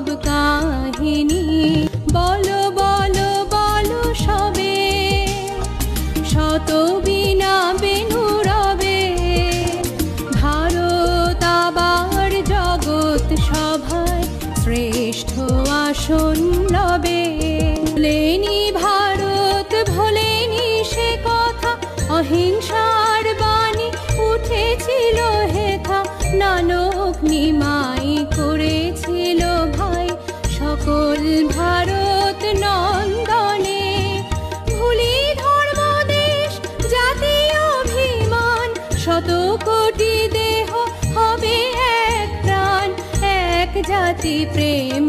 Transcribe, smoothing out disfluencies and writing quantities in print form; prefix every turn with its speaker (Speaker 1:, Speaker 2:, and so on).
Speaker 1: কাহিনী বলো বলো বলো সবে, শত বিনা বেনু রবে। ভারত আবার জগৎ সভায় শ্রেষ্ঠ আসন লবে। ভোলেনি ভারত ভোলেনি সে কথা, অহিংসার বাণী উঠেছিল হেথা। নানক নিমাই করেছিল ভাই সকল ভারত নন্দনে। ভুলি ধর্ম দেশ জাতীয় অভিমান, শত কোটি দেহ হবে এক প্রাণ। এক জাতি প্রেম